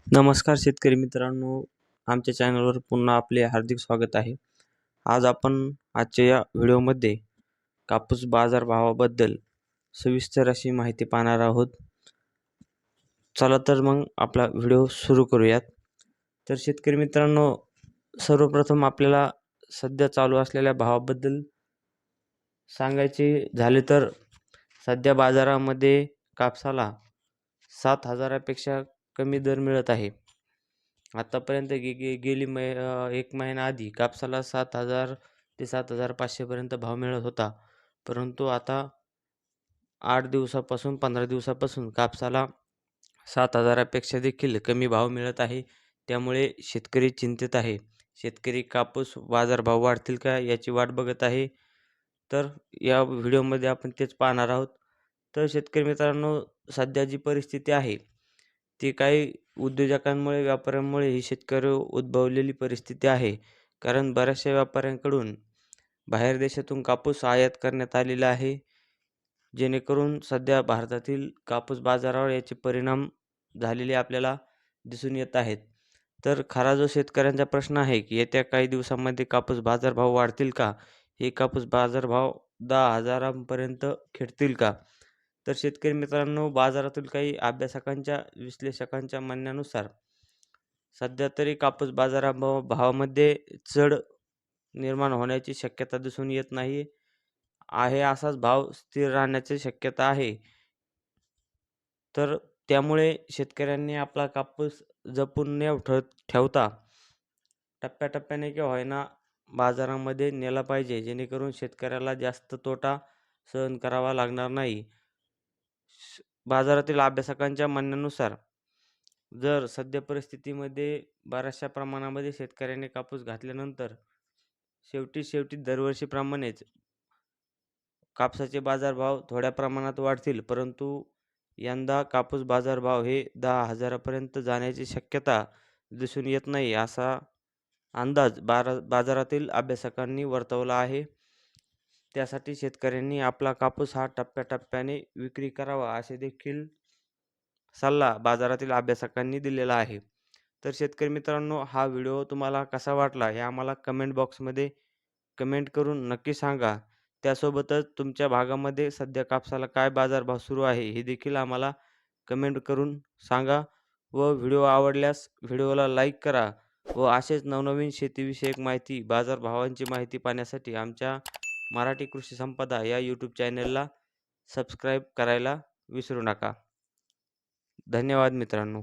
नमस्कार शेतकरी मित्रांनो, आमच्या चॅनलवर पुन्हा आपले हार्दिक स्वागत आहे. आज आपण आजच्या या व्हिडिओमध्ये कापूस बाजारभावाबद्दल सविस्तर अशी माहिती पाहणार आहोत. चला तर मग आपला व्हिडिओ सुरू करूयात. तर शेतकरी मित्रांनो, सर्वप्रथम आपल्याला सध्या चालू असलेल्या भावाबद्दल सांगायचे झाले तर सध्या बाजारामध्ये कापसाला 7,000पेक्षा कमी दर मिळत आहे. आतापर्यंत गेली 1 महिना आधी कापसाला 7,000 ते 7,500 पर्यंत भाव मिळत होता. परंतु आता 8 दिवसापासून 15 दिवसापासून कापसाला 7,000पेक्षा देखील कमी भाव मिळत आहे. त्यामुळे शेतकरी चिंतित आहे. शेतकरी कापूस बाजारभाव वाढतील का याची वाट बघत आहे. तर या व्हिडिओमध्ये आपण तेच पाहणार आहोत. तर शेतकरी मित्रांनो, सध्या जी परिस्थिती आहे ती काही उद्योजकांमुळे, व्यापाऱ्यांमुळे ही शेतकरी उद्भवलेली परिस्थिती आहे. कारण बऱ्याचशा व्यापाऱ्यांकडून बाहेर देशातून कापूस आयात करण्यात आलेला आहे. जेणेकरून सध्या भारतातील कापूस बाजारावर याचे परिणाम झालेले आपल्याला दिसून येत आहेत. तर खरा जो शेतकऱ्यांचा प्रश्न आहे की येत्या काही दिवसांमध्ये कापूस बाजारभाव वाढतील का? हे कापूस बाजारभाव 10,000 पर्यंत खेळतील का? तर शेतकरी मित्रांनो, बाजारातील काही अभ्यासकांच्या, विश्लेषकांच्या म्हणण्यानुसार सध्या तरी कापूस भावामध्ये चढ निर्माण होण्याची शक्यता दिसून येत नाही आहे. असाच भाव स्थिर राहण्याची शक्यता आहे. तर त्यामुळे शेतकऱ्यांनी आपला कापूस जपून न ठेवता टप्प्याटप्प्याने का होईना बाजारामध्ये नेला पाहिजे, जेणेकरून शेतकऱ्याला जास्त तोटा सहन करावा लागणार नाही. बाजारातील अभ्यासकांच्या म्हणण्यानुसार जर सध्या परिस्थितीमध्ये बऱ्याचशा प्रमाणामध्ये शेतकऱ्यांनी कापूस घातल्यानंतर शेवटी दरवर्षीप्रमाणेच कापसाचे बाजारभाव थोड्या प्रमाणात वाढतील, परंतु यंदा कापूस बाजारभाव हे 10,000 पर्यंत जाण्याची शक्यता दिसून येत नाही, असा अंदाज बाजारातील अभ्यासकांनी वर्तवला आहे. त्यासाठी शेतकऱ्यांनी आपला कापूस हा टप्प्याटप्प्याने विक्री करावा, असे देखील सल्ला बाजारातील अभ्यासकांनी दिलेला आहे. तर शेतकरी मित्रांनो, हा व्हिडिओ तुम्हाला कसा वाटला हे आम्हाला कमेंट बॉक्समध्ये कमेंट करून नक्की सांगा. त्यासोबतच तुमच्या भागामध्ये सध्या कापसाला काय बाजारभाव सुरू आहे हे देखील आम्हाला कमेंट करून सांगा. व व्हिडिओ आवडल्यास व्हिडिओला लाईक करा व असेच नवनवीन शेतीविषयक माहिती, बाजारभावांची माहिती पाहण्यासाठी आमच्या मराठी कृषी संपदा या यूट्यूब चॅनलला सबस्क्राईब करायला विसरू नका. धन्यवाद मित्रांनो.